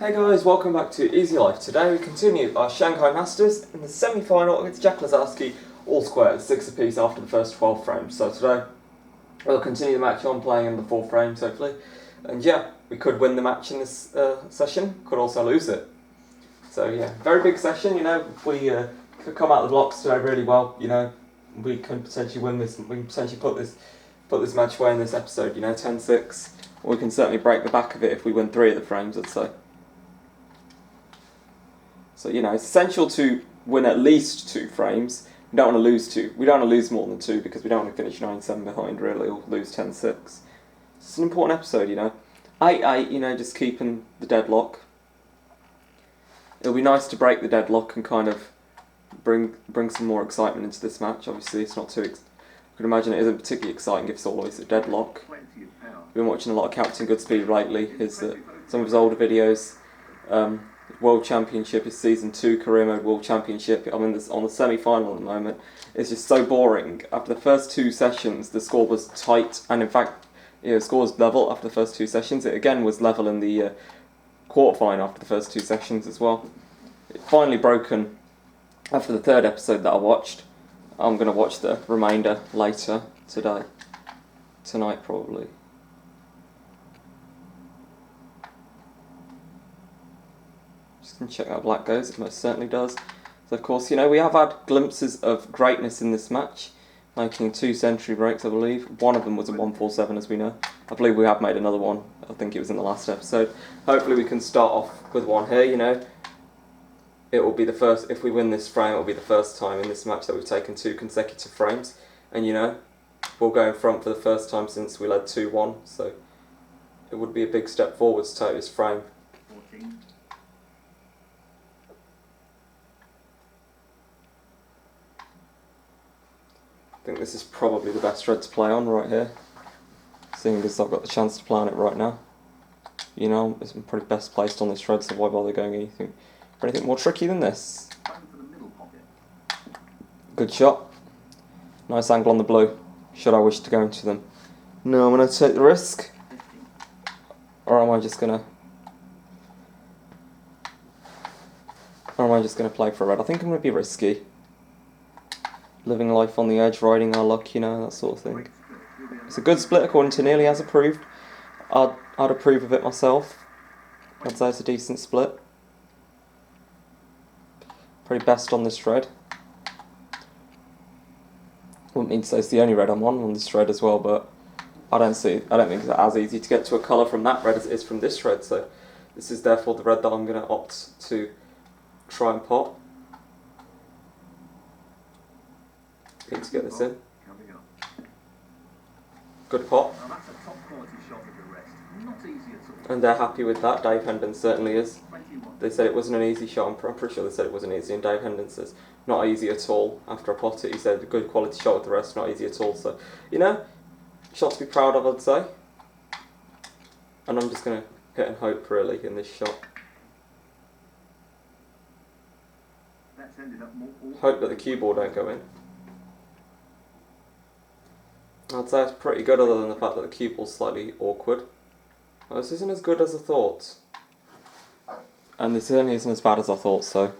Hey guys, welcome back to Easy Life. Today we continue our Shanghai Masters in the semi-final against Jack Lisowski, all squared, 6 apiece after the first 12 frames. So today we'll continue the match on, playing in the 4 frames hopefully. And yeah, we could win the match in this session, could also lose it. So yeah, very big session, you know, if we could come out of the blocks today really well, you know, we can potentially win this, we can potentially put this match away in this episode, you know, 10-6. Or we can certainly break the back of it if we win 3 of the frames, I'd say. So, you know, it's essential to win at least 2 frames. We don't want to lose 2. We don't want to lose more than 2 because we don't want to finish 9-7 behind, really, or lose 10-6. It's an important episode, you know. 8-8, you know, just keeping the deadlock. It'll be nice to break the deadlock and kind of bring some more excitement into this match. Obviously, it's not too... I can imagine it isn't particularly exciting if it's always a deadlock. I've been watching a lot of Captain Goodspeed lately. Some of his older videos. World Championship is Season 2 Career Mode World Championship. I'm on the semi-final at the moment. It's just so boring. After the first 2 sessions, the score was tight, and in fact, you know, the score was level after the first 2 sessions. It again was level in the quarterfinal after the first 2 sessions as well. It finally broken after the 3rd episode that I watched. I'm going to watch the remainder later today. Tonight, probably. Just going to check how black goes. It most certainly does. So, of course, you know, we have had glimpses of greatness in this match, making 2 century breaks, I believe. One of them was a 147, as we know. I believe we have made another one. I think it was in the last episode. Hopefully we can start off with one here, you know. It will be the first, if we win this frame, it will be the first time in this match that we've taken 2 consecutive frames. And, you know, we'll go in front for the first time since we led 2-1. So it would be a big step forwards to take this frame. 14. I think this is probably the best red to play on right here, seeing as I've got the chance to play on it right now. You know, I'm probably best placed on this red, so why bother going anything more tricky than this? Good shot. Nice angle on the blue, should I wish to go into them. No, I'm going to take the risk. Or am I just going to play for a red? I think I'm going to be risky. Living life on the edge, riding our luck, you know, that sort of thing. It's a good split according to Nearly has approved. I'd approve of it myself. I'd say it's a decent split. Probably best on this red. Wouldn't mean to say it's the only red I'm on this red as well, but I don't think it's as easy to get to a colour from that red as it is from this red, so this is therefore the red that I'm going to opt to try and pot. Need to get this in. Good pot. And they're happy with that. Dave Hendon certainly is. They said it wasn't an easy shot. I'm pretty sure they said it wasn't easy. And Dave Hendon says, not easy at all. After I pot it, he said, a good quality shot with the rest, not easy at all. So, you know, shot to be proud of, I'd say. And I'm just going to hit and hope, really, in this shot. Hope that the cue ball don't go in. I'd say it's pretty good, other than the fact that the cue ball's slightly awkward. Well, this isn't as good as I thought. And this certainly isn't as bad as I thought, so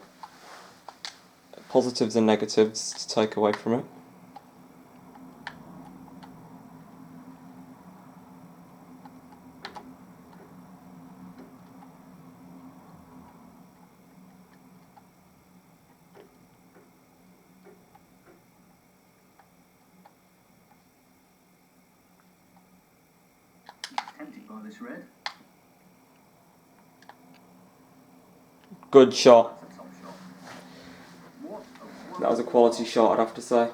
positives and negatives to take away from it. By this red. Good shot. That was a quality shot, I'd have to say.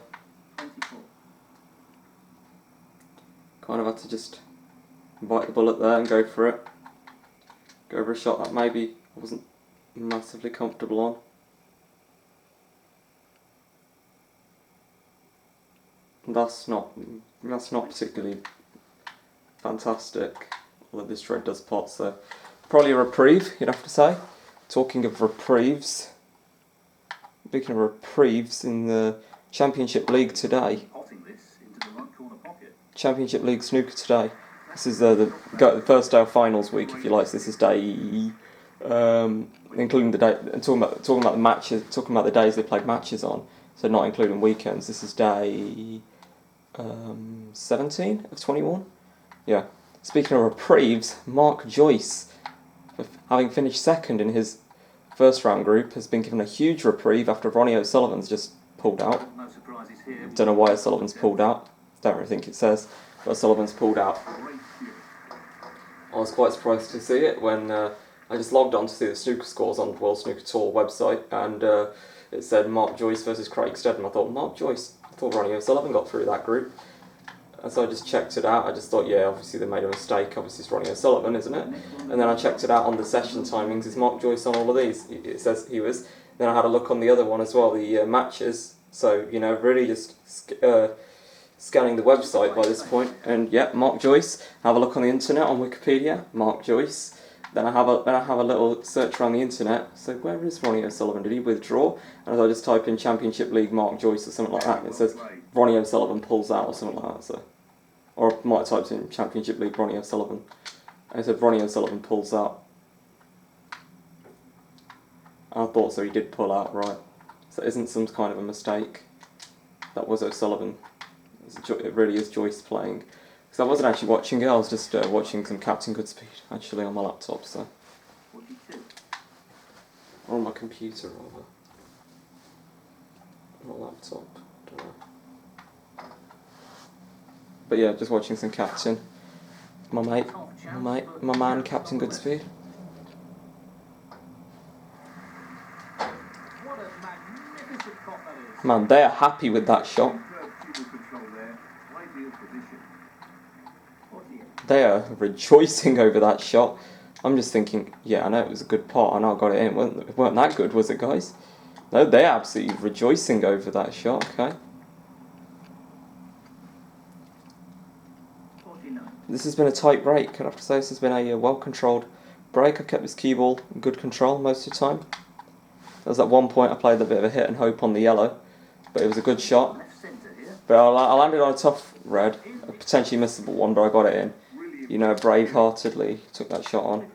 Kind of had to just bite the bullet there and go for it. Go for a shot that maybe I wasn't massively comfortable on. That's not particularly fantastic, although this red does pot, so probably a reprieve, you'd have to say. Talking of reprieves, speaking of reprieves, in the Championship League today, Championship League Snooker today, this is the first day of finals week, if you like, so this is day including the day, and talking about the matches, talking about the days they played matches on. So not including weekends. This is day 17 of 21. Yeah. Speaking of reprieves, Mark Joyce, having finished second in his first round group, has been given a huge reprieve after Ronnie O'Sullivan's just pulled out. No surprises here. Don't know why O'Sullivan's pulled out. Don't really think it says, but O'Sullivan's pulled out. I was quite surprised to see it when I just logged on to see the snooker scores on the World Snooker Tour website, and it said Mark Joyce versus Craig Steadman. I thought, Mark Joyce? I thought Ronnie O'Sullivan got through that group. And so I just checked it out. I just thought, yeah, obviously they made a mistake. Obviously it's Ronnie O'Sullivan, isn't it? And then I checked it out on the session timings. Is Mark Joyce on all of these? It says he was. Then I had a look on the other one as well, the matches. So, you know, really just scanning the website by this point. And yeah, Mark Joyce. Have a look on the internet, on Wikipedia. Mark Joyce. Then I have a little search around the internet. So where is Ronnie O'Sullivan? Did he withdraw? And as I just type in Championship League Mark Joyce or something like that, and it says Ronnie O'Sullivan pulls out or something like that. So, or I might have typed in Championship League Ronnie O'Sullivan, and it said Ronnie O'Sullivan pulls out. I thought so. He did pull out, right? So it isn't some kind of a mistake. That was O'Sullivan. It really is Joyce playing. Because I wasn't actually watching it, I was just watching some Captain Goodspeed, actually, on my laptop, so. 42. Or on my computer, rather. Not laptop, don't know. But yeah, just watching some Captain. My man, Captain Goodspeed. What a magnificent pot that is. Man, they are happy with that shot. Control there. Ideal position. 48. They are rejoicing over that shot. I'm just thinking, yeah, I know it was a good pot, I know I got it in. It weren't that good, was it, guys? No, they're absolutely rejoicing over that shot, okay. 49. This has been a tight break, I'd have to say. This has been a well-controlled break. I kept this cue ball in good control most of the time. There was at one point I played a bit of a hit and hope on the yellow, but it was a good shot. Left centre here. But I landed on a tough red, a potentially missable one, but I got it in. You know, brave-heartedly took that shot on,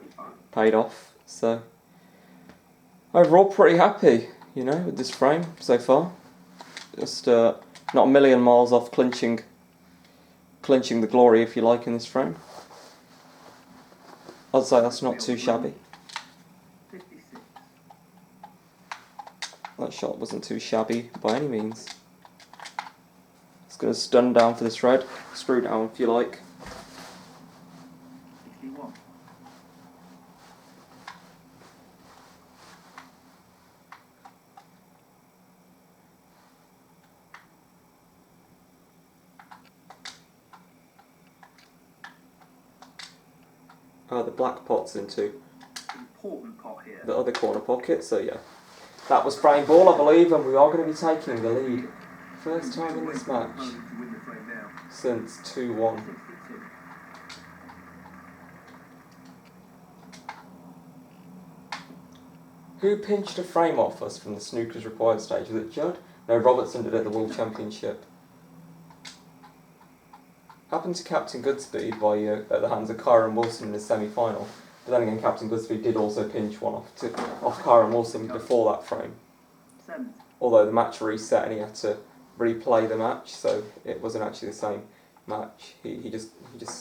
paid off. So overall, pretty happy, you know, with this frame so far. Just not a million miles off clinching the glory, if you like, in this frame. I'd say that's not too shabby. 56. That shot wasn't too shabby by any means. It's going to stun down for this red, screw down if you like. 61. Oh, the black pot's into Important pot here. the other corner pocket, so yeah. That was frame ball, I believe, and we are going to be taking the lead. First time in this match To win the frame now. since 2-1. 62. Who pinched a frame off us from the snooker's required stage? Was it Judd? No, Robertson did it at the World Championship. Happened to Captain Goodspeed by at the hands of Kyron Wilson in his semi-final. But then again, Captain Goodspeed did also pinch one off Kyron Wilson before that frame. 7. Although the match reset and he had to replay the match, so it wasn't actually the same match. He just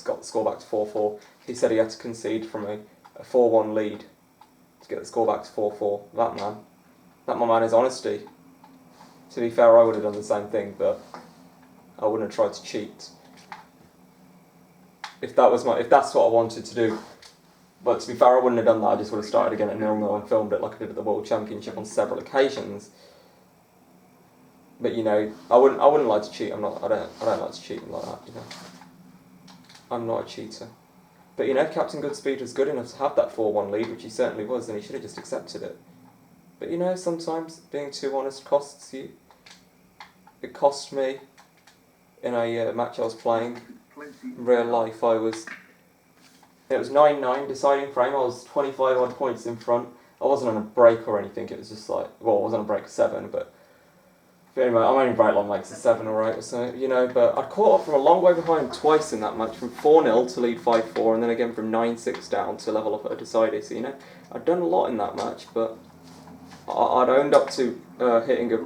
got the score back to 4-4. He said he had to concede from a 4-1 lead to get the score back to 4-4. That my man is honesty. To be fair, I would have done the same thing, but I wouldn't have tried to cheat. If that's what I wanted to do. But to be fair, I wouldn't have done that. I just would have started again at 0-0 and filmed it like I did at the World Championship on several occasions. But you know, I wouldn't like to cheat. I don't like to cheat like that. You know, I'm not a cheater. But you know, Captain Goodspeed was good enough to have that 4-1 lead, which he certainly was, and he should have just accepted it. But you know, sometimes being too honest costs you. It cost me in a match I was playing. In real life, it was 9-9 deciding frame. I was 25 odd points in front. I wasn't on a break or anything. It was just like, well, I wasn't on a break 7, but But anyway, I'm only right long makes a 7 or 8 or something, you know, but I caught up from a long way behind twice in that match, from 4-0 to lead 5-4, and then again from 9-6 down to level up at a decider. So, you know, I'd done a lot in that match, but I'd owned up to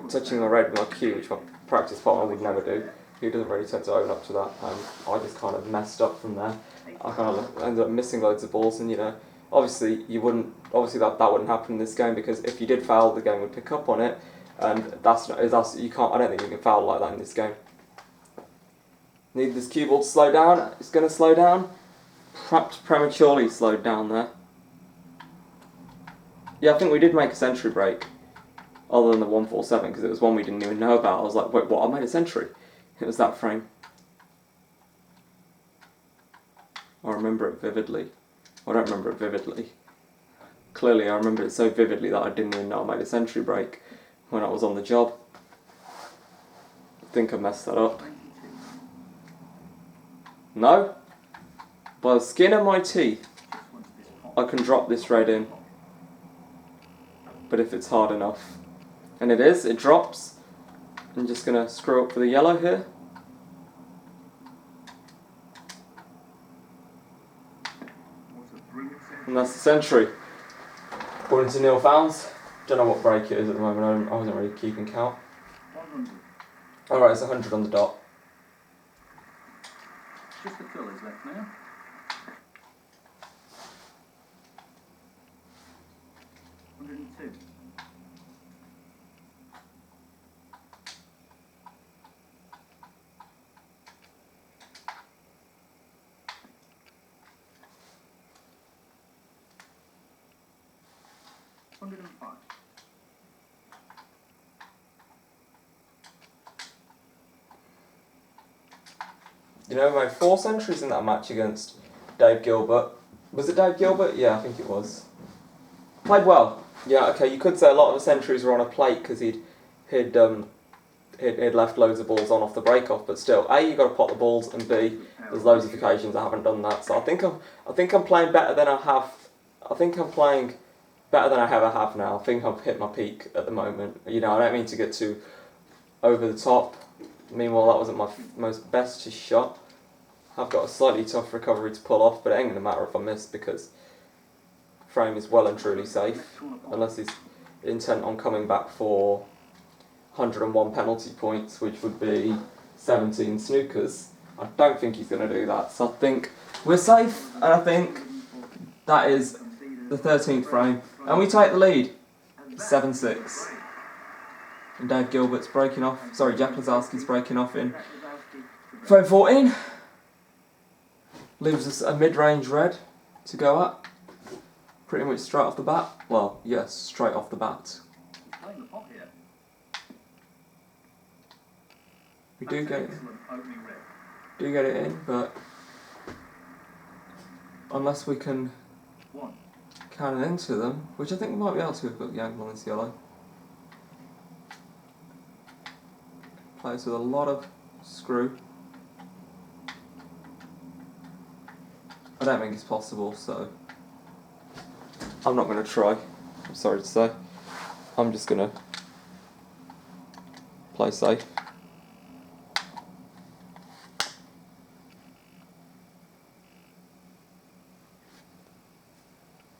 touching a red with my cue, which my practice partner would never do. He doesn't really tend to own up to that, and I just kind of messed up from there. I kind of ended up missing loads of balls, and you know, obviously that wouldn't happen in this game, because if you did foul, the game would pick up on it, and you can't. I don't think you can foul like that in this game. Need this cue ball to slow down. It's going to slow down. Perhaps prematurely slowed down there. Yeah, I think we did make a century break, other than the 147, because it was one we didn't even know about. I was like, wait, what? I made a century. It was that frame. I remember it vividly. I don't remember it vividly. Clearly, I remember it so vividly that I didn't even know I made a century break when I was on the job. I think I messed that up. No? By the skin of my teeth, I can drop this red in. But if it's hard enough. And it is, it drops. I'm just going to screw up for the yellow here. And that's the century. According to Neil Fowles. Don't know what break it is at the moment, I wasn't really keeping count. 100. Alright, it's 100 on the dot. Just the colours left now. 102. You know, we made 4 centuries in that match against Dave Gilbert. Was it Dave Gilbert? Yeah, I think it was. Played well. Yeah, okay, you could say a lot of the centuries were on a plate because he'd left loads of balls on off the break-off, but still, A, you've got to pot the balls, and B, there's loads of occasions I haven't done that. So I think I'm playing better than I have. I think I'm playing better than I ever have now. I think I've hit my peak at the moment. You know, I don't mean to get too over the top. Meanwhile, that wasn't my most best shot. I've got a slightly tough recovery to pull off, but it ain't going to matter if I miss, because frame is well and truly safe, unless he's intent on coming back for 101 penalty points, which would be 17 snookers. I don't think he's going to do that, so I think we're safe, and I think that is the 13th frame, and we take the lead, 7-6. And Dave Gilbert's breaking off, Jack Lisowski's breaking off in frame 14. Leaves us a mid-range red to go at. Pretty much straight off the bat. Well, yes, straight off the bat. We do get it in, but unless we can cannon into them, which I think we might be able to with the angle on this yellow. Plays with a lot of screw. I don't think it's possible, so I'm not going to try. I'm sorry to say. I'm just going to play safe.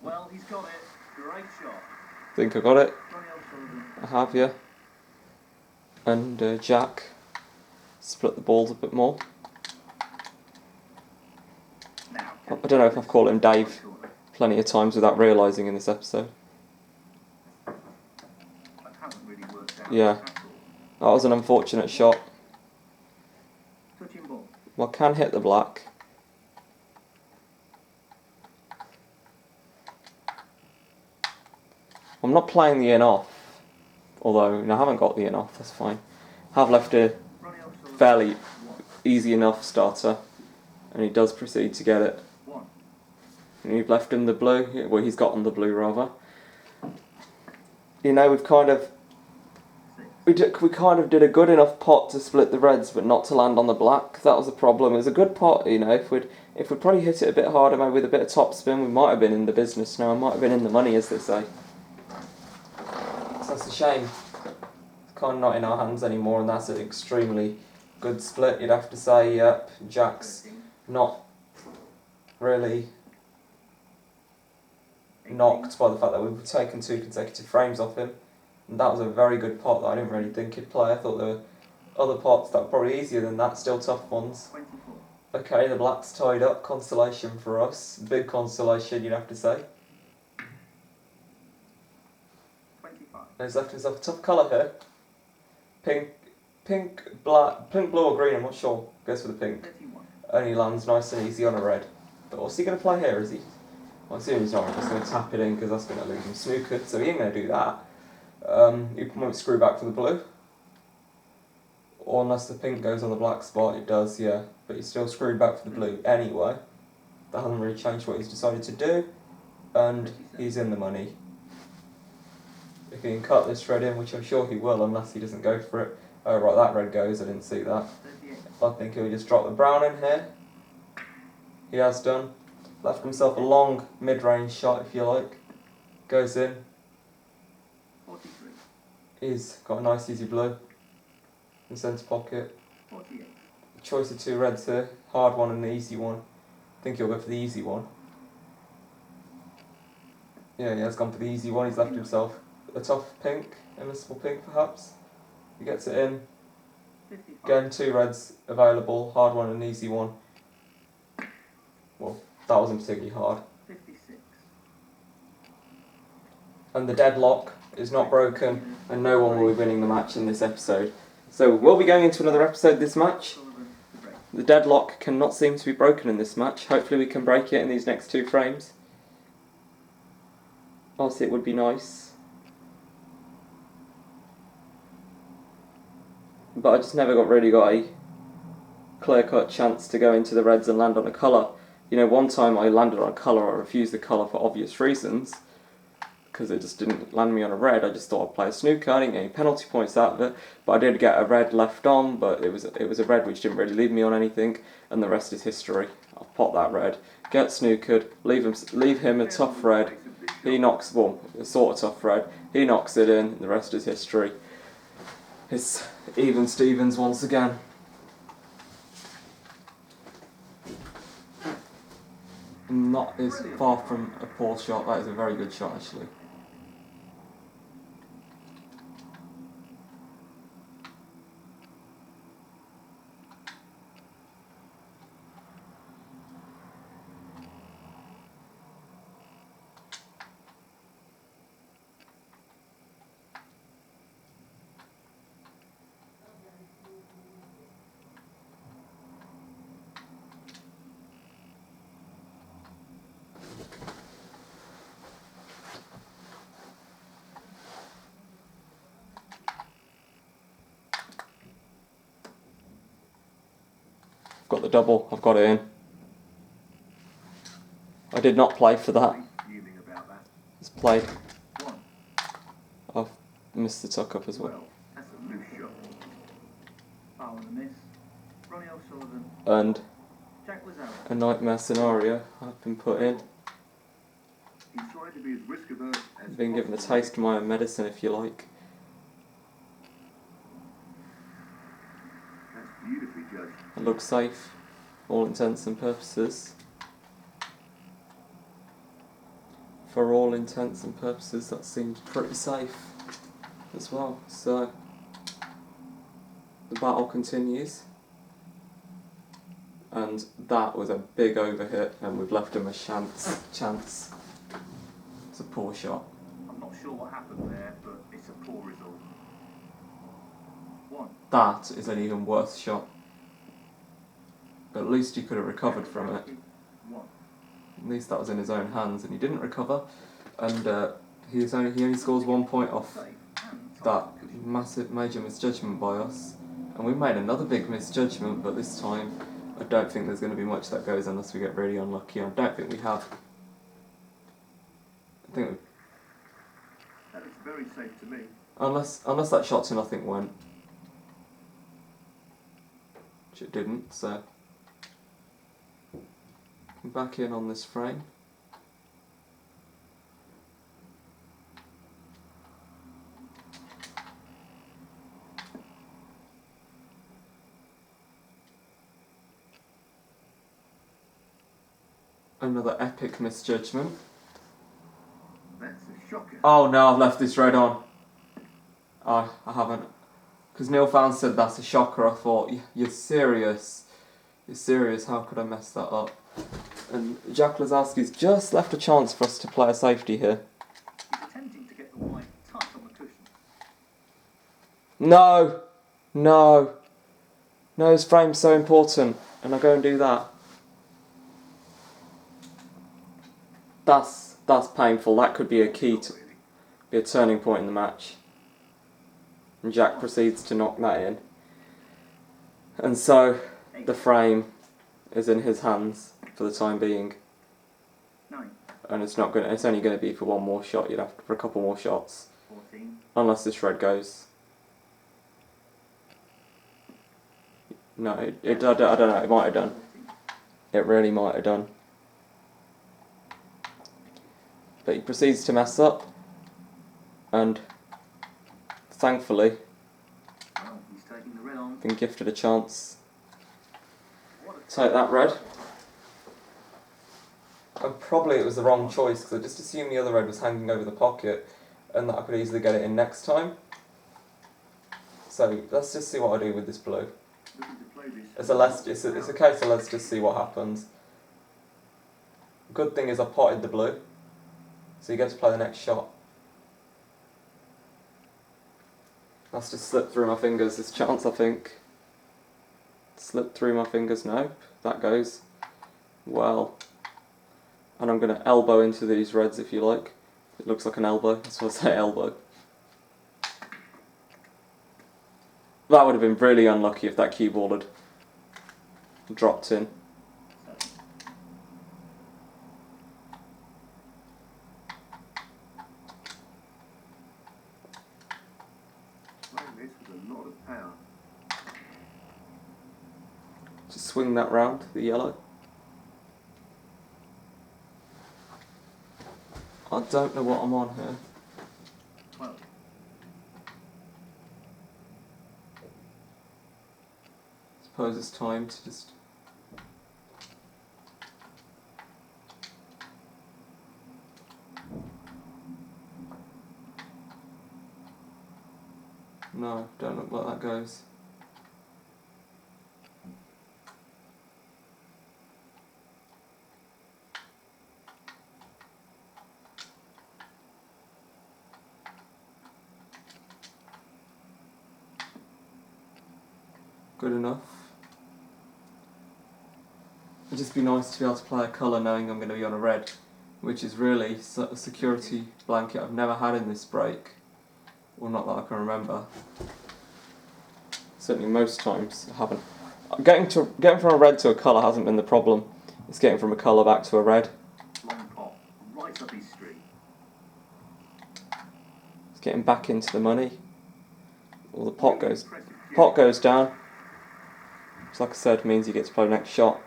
Well, he's got it. Great shot. Think I got it. Ronnie O'Sullivan. I have, yeah. And Jack split the balls a bit more. I don't know if I've called him Dave plenty of times without realising in this episode. Yeah, that was an unfortunate shot. Well, I can hit the black. I'm not playing the in off, although I haven't got the in off, that's fine. Have left a fairly easy enough starter, and he does proceed to get it. And you've left him the blue, well, he's got on the blue rather. You know, we kind of did a good enough pot to split the reds, but not to land on the black. That was a problem. It was a good pot, you know. If we'd probably hit it a bit harder, maybe with a bit of top spin, we might have been in the business now. I might have been in the money, as they say. So that's a shame. kind of not in our hands anymore, and that's an extremely good split. You'd have to say, yep, Jack's not really knocked by the fact that we've taken 2 consecutive frames off him. And that was a very good pot that I didn't really think he'd play. I thought there were other pots that were probably easier than that, still tough ones. 24. Okay, the black's tied up, consolation for us. Big consolation, you'd have to say. 25. He's left himself a tough colour here. Pink, blue or green, I'm not sure. Goes for the pink. 31. Only lands nice and easy on a red. But what's he going to play here, is he? Well, I assume he's not just going to tap it in because that's going to leave him snookered, so he ain't going to do that. You might screw back for the blue. Or unless the pink goes on the black spot, it does, yeah. But he's still screwed back for the blue anyway. That hasn't really changed what he's decided to do. And he's in the money. If he can cut this red in, which I'm sure he will, unless he doesn't go for it. Oh right, that red goes, I didn't see that. 38. I think he'll just drop the brown in here. He has done. Left himself a long mid-range shot, if you like. Goes in. 43. He's got a nice easy blue in centre pocket. 48. Choice of 2 reds here. Hard one and the easy one. I think he'll go for the easy one. Yeah, he has gone for the easy one. He's left himself a tough pink, immiscible pink perhaps. He gets it in. 55. Again, 2 reds available. Hard one and easy one. Well, that wasn't particularly hard. 56. And the deadlock is not broken, and no one will be winning the match in this episode. So we'll be going into another episode of this match. Sullivan to break. The deadlock cannot seem to be broken in this match. Hopefully we can break it in these next 2 frames. Obviously it would be nice. But I just never really got a clear-cut chance to go into the reds and land on a colour. You know, one time I landed on a colour, I refused the colour for obvious reasons. Because it just didn't land me on a red. I just thought I'd play a snooker. I didn't get any penalty points out of it, but I did get a red left on. But it was a red which didn't really leave me on anything, and the rest is history. I'll pot that red, get snookered, leave him a tough red. He knocks, well, a sort of tough red. He knocks it in. The rest is history. It's even Stevens once again. Not as far from a poor shot. That is a very good shot, actually. Got the double, I've got it in. I did not play for that. Fuming about that. It's played. 1. I've missed the tuck up as well. Well, that's a loose shot. Foul and a miss. Ronnie O'Sullivan. And Jack Lisowski. a nightmare scenario I've been put in. He's trying to be as risk averse as Been given a possible. taste of my own medicine, if you like. That's beautifully judged. I look safe, all intents and purposes. For all intents and purposes, that seems pretty safe as well. So the battle continues, and that was a big overhit, and we've left him a chance. It's a poor shot. I'm not sure what happened there, but it's a poor result. 1. That is an even worse shot. At least he could have recovered from it. 1. At least that was in his own hands, and he didn't recover. And he only scores 1 point off Safe and that major misjudgment by us. And we made another big misjudgment, but this time I don't think there's going to be much that goes unless we get really unlucky. I don't think we have. I think That is very safe to me. unless that shot to nothing went, which it didn't. So back in on this frame. Another epic misjudgment. That's a shocker. Oh no, I've left this red on. I haven't. Because Neil Fan said that's a shocker. I thought, you're serious. You're serious, how could I mess that up? And Jack Lisowski's just left a chance for us to play a safety here. He's attempting to get the white tight on the cushion. No! No! No, his frame's so important. And I go and do that. That's painful. That could be a key to be a turning point in the match. And Jack proceeds to knock that in. And so the frame is in his hands for the time being. 9. And it's only gonna be for one more shot, you'd have to, for a couple more shots. 14. Unless this red goes. No, I don't know, it might have done. It really might have done. But he proceeds to mess up, and thankfully, Well, he's taking the red on. been gifted a chance. Take that red. And probably it was the wrong choice, because I just assumed the other red was hanging over the pocket, and that I could easily get it in next time. So let's just see what I do with this blue. Looking to play this. It's a case of let's just see what happens. Good thing is I potted the blue, so you get to play the next shot. That's just slipped through my fingers this chance, I think. Slipped through my fingers, no, that goes well. And I'm going to elbow into these reds if you like. It looks like an elbow, that's why I say elbow. That would have been really unlucky if that cue ball had dropped in. Playing this with a lot of power. Just swing that round, the yellow. I don't know what I'm on here. 12. Suppose it's time to just... No, don't look like that goes. Good enough. It'd just be nice to be able to play a colour knowing I'm going to be on a red, which is really a security blanket I've never had in this break. Well, not that I can remember. Certainly most times I haven't. Getting from a red to a colour hasn't been the problem. It's getting from a colour back to a red. Long pop. Right up his street. It's getting back into the money. Well, the pot goes down. Which, like I said, means you get to play the next shot.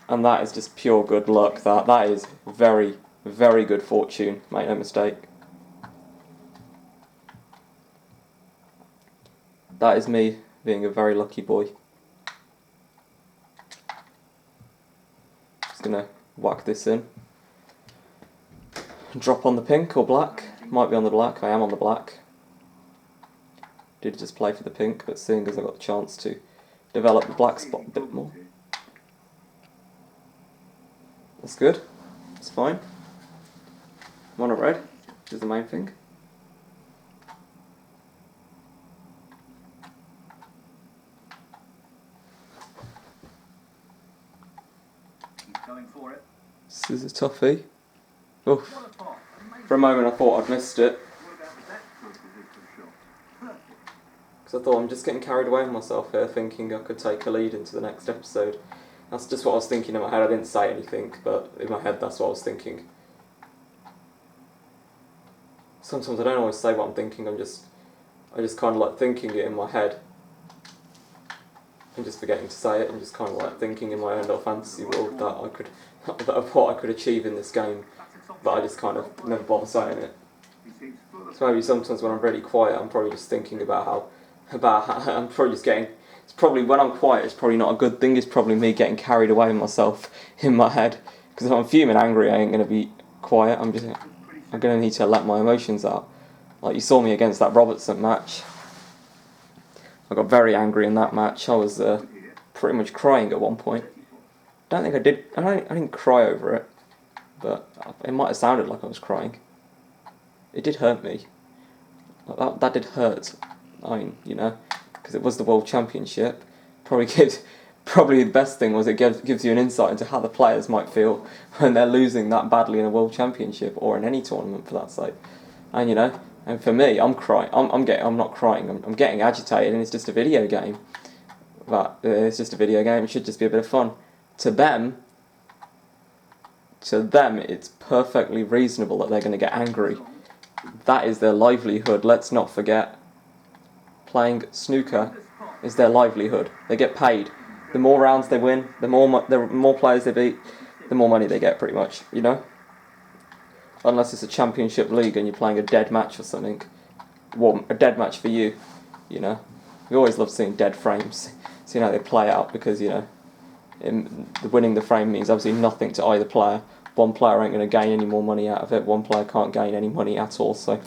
And that is just pure good luck. That is very, very good fortune. Make no mistake. That is me being a very lucky boy. Just gonna whack this in. Drop on the pink or black. Might be on the black. I am on the black. Did just play for the pink, but seeing as I got the chance to develop the black spot a bit more. That's good. It's fine. I'm on a red, which is the main thing. He's going for it. This is a toughie. Oof. What a pop. Amazing. For a moment I thought I'd missed it. What about that for a position shot? Perfect. Because I thought I'm just getting carried away with myself here, thinking I could take a lead into the next episode. That's just what I was thinking in my head. I didn't say anything, but in my head that's what I was thinking. Sometimes I don't always say what I'm thinking, I just kind of like thinking it in my head. And just forgetting to say it, and just kind of like thinking in my own little fantasy world that of what I could achieve in this game. But I just kind of never bother saying it. So maybe sometimes when I'm really quiet, I'm probably just thinking about how I'm probably just getting... It's probably, when I'm quiet, it's probably not a good thing. It's probably me getting carried away with myself in my head Because if I'm fuming angry, I ain't going to be quiet. I'm going to need to let my emotions out. Like you saw me against that Robertson match. I got very angry in that match. I was pretty much crying at one point. I don't think I did. I didn't cry over it, but it might have sounded like I was crying. It did hurt me. That did hurt. I mean, you know, because it was the World Championship. Probably the best thing was it gives you an insight into how the players might feel when they're losing that badly in a World Championship or in any tournament for that sake. And you know, and for me, I'm crying. I'm not crying. I'm getting agitated, and it's just a video game. But it's just a video game. It should just be a bit of fun. To them, it's perfectly reasonable that they're going to get angry. That is their livelihood. Let's not forget. Playing snooker is their livelihood. They get paid. The more rounds they win, the more players they beat, the more money they get, pretty much, you know? Unless it's a championship league and you're playing a dead match or something. Well, a dead match for you, you know? We always love seeing dead frames. Seeing how they play out because, you know, winning the frame means obviously nothing to either player. One player ain't going to gain any more money out of it. One player can't gain any money at all, so...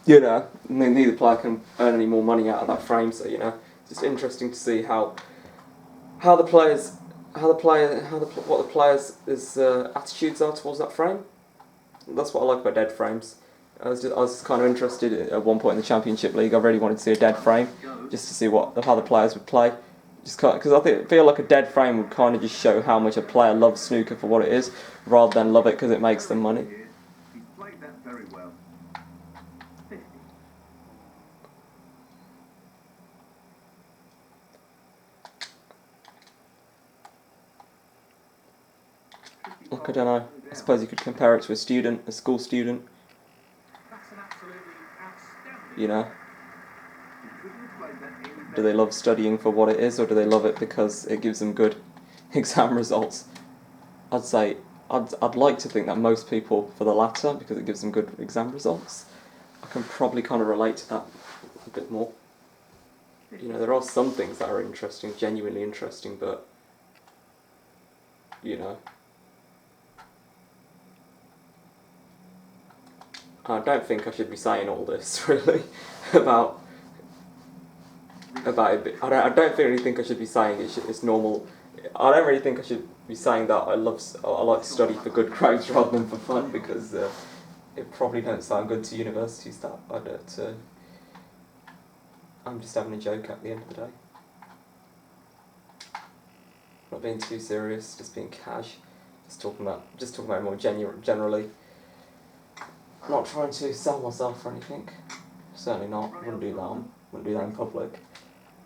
You know, neither player can earn any more money out of that frame, so, you know, it's just interesting to see what the players' attitudes are towards that frame. That's what I like about dead frames. I was kind of interested at one point in the Championship League. I really wanted to see a dead frame, just to see how the players would play. Just because I feel like a dead frame would kind of just show how much a player loves snooker for what it is, rather than love it because it makes them money. He's played that very well. 50. Look, I don't know. I suppose you could compare it to a school student. That's an absolutely outstanding. You know, He couldn't have played that any better. do they love studying for what it is, or do they love it because it gives them good exam results? I'd say I'd like to think that most people for the latter, because it gives them good exam results. I can probably kind of relate to that a bit more. You know, there are some things that are interesting, genuinely interesting, but you know, I don't think I should be saying all this really about it. I don't really think I should be saying it's normal. I don't really think I should be saying that I like to study for good grades rather than for fun, because it probably don't sound good to universities that I don't. I'm just having a joke at the end of the day. Not being too serious, just being cash, just talking about it more generally. Not trying to sell myself or anything. Certainly not. Wouldn't do that in public.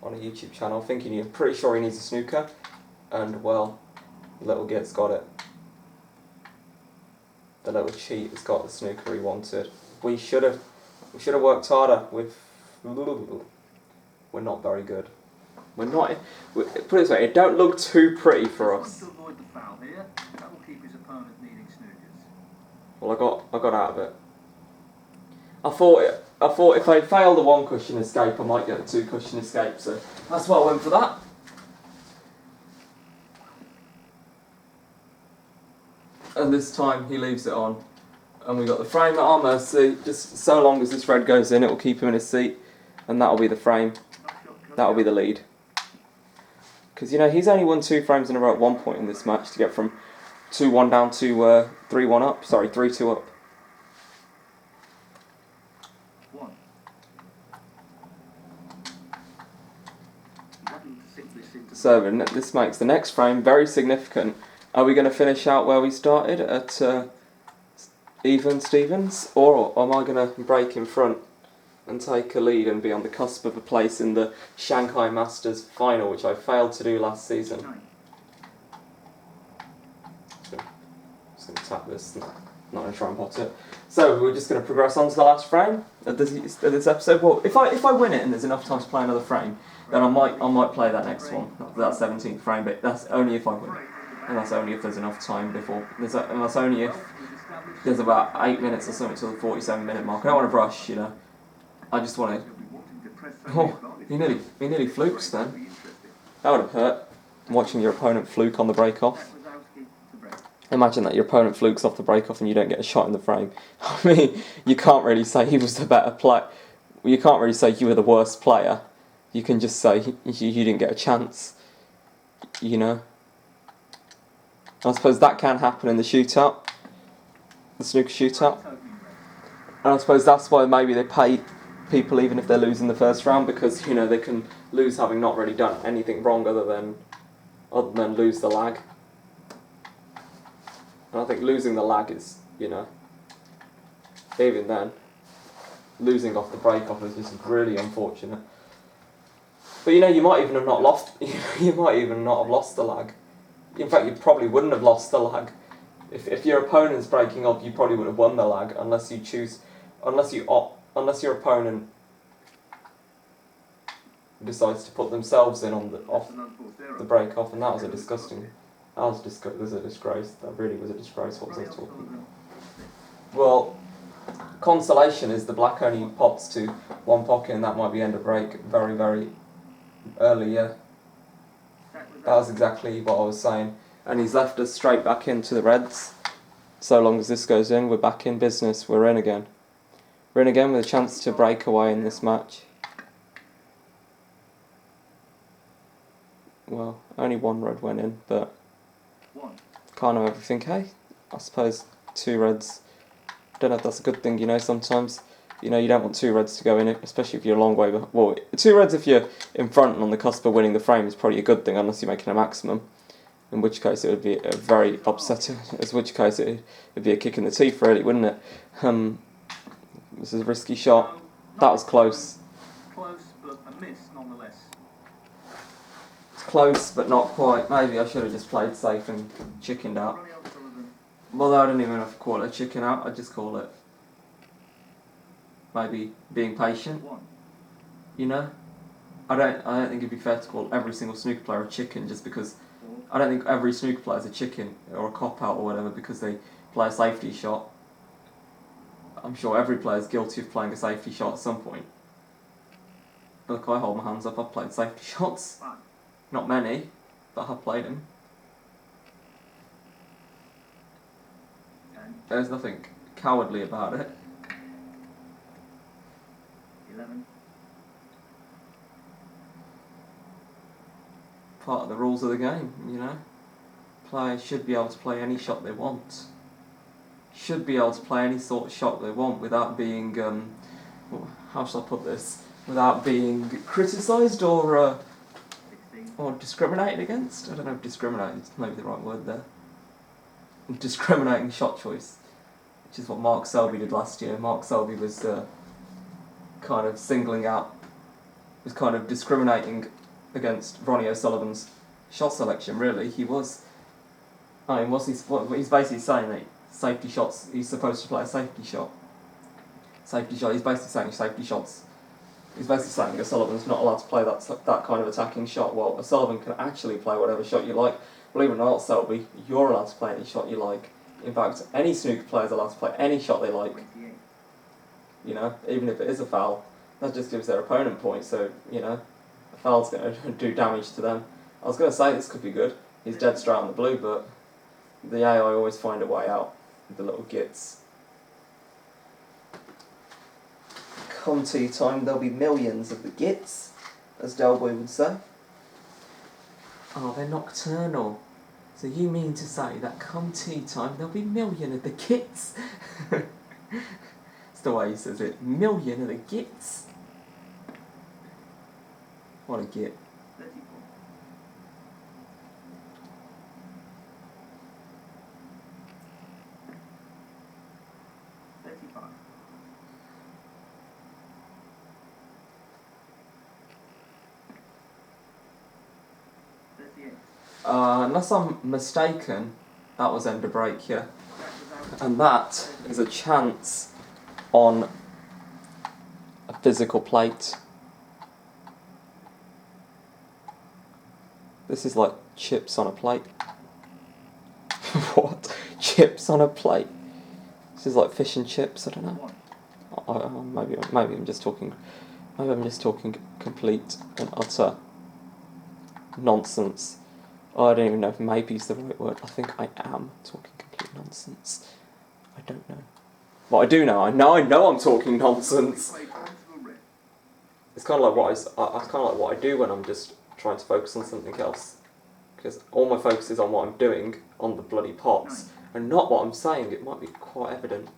On a YouTube channel, thinking I'm pretty sure he needs a snooker, and well, little git's got it. The little cheat has got the snooker he wanted. We should have worked harder. We're not very good. Put it this way, it don't look too pretty for us. To avoid the foul here, that will keep his opponent needing snookers. Well, I got out of it. I thought if I failed the one cushion escape, I might get a 2 cushion escape, so that's why I went for that. And this time he leaves it on. And we got the frame at our mercy. Just so long as this red goes in, it will keep him in his seat. And that'll be the frame. That'll be the lead. Because, you know, he's only won 2 frames in a row at one point in this match to get from 2-1 down to 3-1 up. Sorry, 3-2 up. So this makes the next frame very significant. Are we going to finish out where we started at even Stevens, or am I going to break in front and take a lead and be on the cusp of a place in the Shanghai Masters final, which I failed to do last season? Just going to tap this, not going to try and pot it. So we're just going to progress on to the last frame of this episode. Well, if I win it and there's enough time to play another frame, then I might play that next one, that 17th frame, but that's only if I win. And that's only if there's enough time before. And that's only if there's about 8 minutes or something till the 47-minute mark. I don't want to rush, you know. I just want to... Oh, he nearly flukes then. That would have hurt, watching your opponent fluke on the break-off. Imagine that your opponent flukes off the break-off and you don't get a shot in the frame. I mean, you can't really say he was the better player. You can't really say you were the worst player. You can just say you didn't get a chance. You know? I suppose that can happen in the shootout. The snooker shootout. And I suppose that's why maybe they pay people even if they're losing the first round, because, you know, they can lose having not really done anything wrong other than lose the lag. And I think losing the lag is, you know, even then, losing off the break-off is just really unfortunate. But, you know, you might even have not lost. You might even not have lost the lag. In fact, you probably wouldn't have lost the lag. If your opponent's breaking off, you probably would have won the lag unless your opponent decides to put themselves in on the break off, and that was a disgrace. That really was a disgrace. What was I talking about? Well, consolation is the black only pots to one pocket, and that might be end of break very, very early. Yeah, that was exactly what I was saying. And he's left us straight back into the reds. So long as this goes in, we're back in business. We're in again. We're in again with a chance to break away in this match. Well, only one red went in, but can't have everything, hey? I suppose 2 reds. I don't know if that's a good thing, you know, sometimes. You know, you don't want 2 reds to go in, especially if you're a long way behind. Well, 2 reds if you're in front and on the cusp of winning the frame is probably a good thing, unless you're making a maximum. In which case it would be a very upsetting, in which case it would be a kick in the teeth, really, wouldn't it? This is a risky shot. That was close. Close, but a miss nonetheless. It's close, but not quite. Maybe I should have just played safe and chickened out. Ronnie O'Sullivan. Well, I don't even have to call it a chicken out. I just call it maybe being patient. You know, I don't think it'd be fair to call every single snooker player a chicken just because. I don't think every snooker player is a chicken or a cop-out or whatever because they play a safety shot. I'm sure every player is guilty of playing a safety shot at some point. Look, I hold my hands up, I've played safety shots. Not many, but I've played them. There's nothing cowardly about it. 11. Part of the rules of the game, you know. Players should be able to play any shot they want. Should be able to play any sort of shot they want without being, how shall I put this? Without being criticised or discriminated against. I don't know if discriminated is maybe the right word there. Discriminating shot choice, which is what Mark Selby did last year. Mark Selby was kind of singling out, was kind of discriminating against Ronnie O'Sullivan's shot selection, really. He was. I mean, he's basically saying that safety shots, he's supposed to play a safety shot. Safety shot, he's basically saying safety shots. He's basically saying O'Sullivan's not allowed to play that kind of attacking shot. Well, O'Sullivan can actually play whatever shot you like. Believe it or not, Selby, you're allowed to play any shot you like. In fact, any snooker player's allowed to play any shot they like. You know, even if it is a foul. That just gives their opponent points, so, you know, a foul's going to do damage to them. I was going to say this could be good. He's dead straight on the blue, but the AI always find a way out with the little gits. Come tea time, there'll be millions of the gits, as Delboy would say. Oh, they're nocturnal. So you mean to say that come tea time, there'll be million of the gits? It's the way he says it. Million of the gits. What a git. 34. 35. 38. Unless I'm mistaken, that was end of break here. And that is a chance on a physical plate. This is like chips on a plate. What? Chips on a plate? This is like fish and chips, I don't know. Maybe I'm just talking complete and utter nonsense. I don't even know if maybe is the right word. I think I am talking nonsense? I don't know. What I do know, I know I'm talking nonsense. It's kind of like what I do when I'm just trying to focus on something else, because all my focus is on what I'm doing on the bloody pots, and not what I'm saying. It might be quite evident.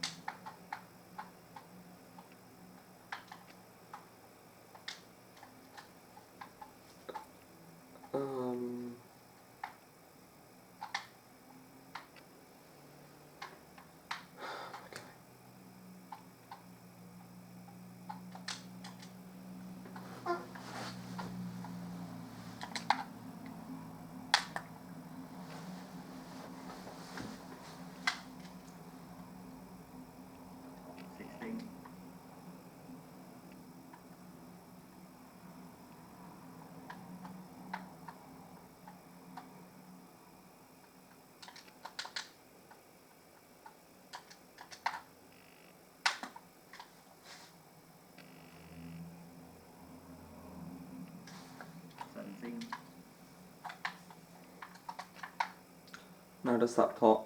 Now does that pot?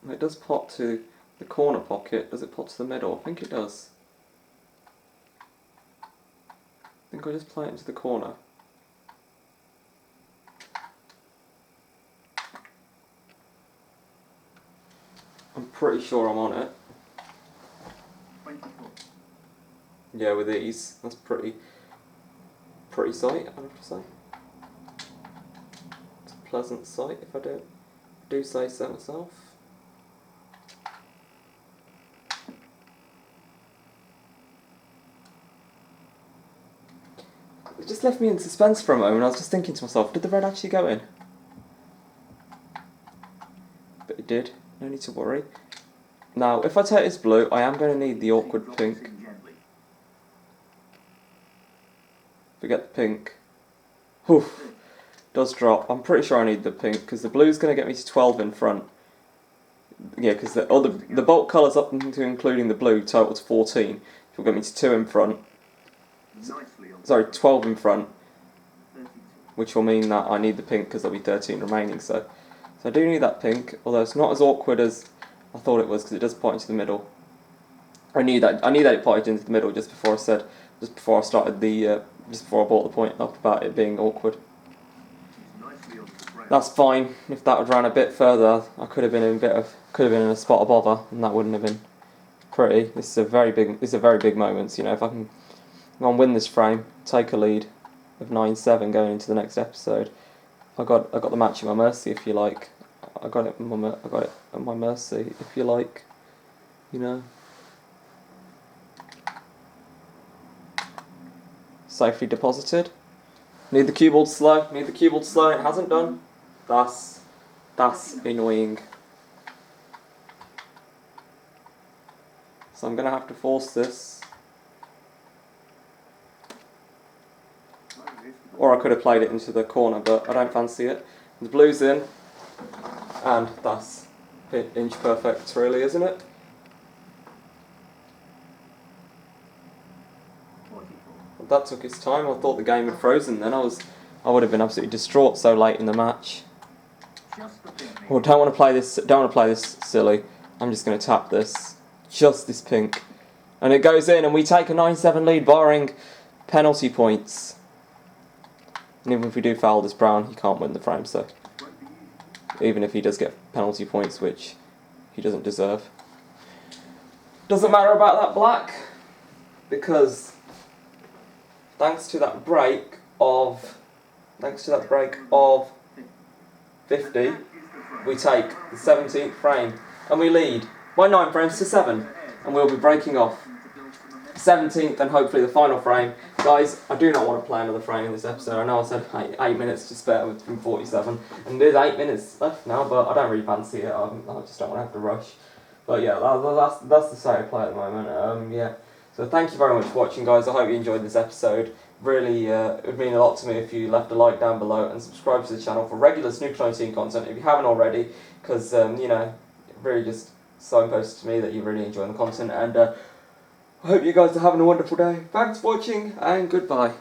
It does pot to the corner pocket. Does it pot to the middle? I think it does. I think I just play it into the corner. I'm pretty sure I'm on it. 24. Yeah, with these, that's pretty sight, I have to say. It's a pleasant sight, if I do say so myself. It just left me in suspense for a moment. I was just thinking to myself, did the red actually go in? But it did, no need to worry. Now, if I take this blue, I am going to need the awkward pink. Forget the pink. Oof, does drop. I'm pretty sure I need the pink, because the blue's going to get me to 12 in front. Yeah, because the bulk colours up to including the blue total to 14. It will get me to 2 in front. Sorry, 12 in front. Which will mean that I need the pink because there'll be 13 remaining. So I do need that pink, although it's not as awkward as I thought it was, because it does point into the middle. I knew that it pointed into the middle just before I started just before I brought the point up about it being awkward. That's fine. If that had ran a bit further, I could have been in a spot of bother, and that wouldn't have been pretty. This is a very big moment. You know, if I can win this frame, take a lead of 9-7 going into the next episode, I got the match at my mercy, if you like. I got it at my mercy, if you like. You know. Safely deposited. Need the cue ball to slow. It hasn't done. That's annoying. So I'm gonna have to force this. Or I could have played it into the corner, but I don't fancy it. The blue's in, and that's inch perfect, really, isn't it? That took its time. I thought the game had frozen then. I would have been absolutely distraught so late in the match. Well, don't want to play this silly. I'm just going to tap this. Just this pink. And it goes in, and we take a 9-7 lead, barring penalty points. And even if we do foul this brown, he can't win the frame, so... Even if he does get penalty points, which he doesn't deserve. Doesn't matter about that black, because... Thanks to that break of 50, we take the 17th frame and we lead by 9 frames to 7, and we'll be breaking off 17th and hopefully the final frame. Guys, I do not want to play another frame in this episode. I know I said 8 minutes to spare from 47, and there's 8 minutes left now, but I don't really fancy it. I just don't want to have to rush. But yeah, that's the state of play at the moment. Yeah. So thank you very much for watching, guys. I hope you enjoyed this episode. Really, it would mean a lot to me if you left a like down below and subscribe to the channel for regular Snooker 19 content if you haven't already, because, you know, it really just signposts to me that you're really enjoying the content, and I hope you guys are having a wonderful day. Thanks for watching, and goodbye.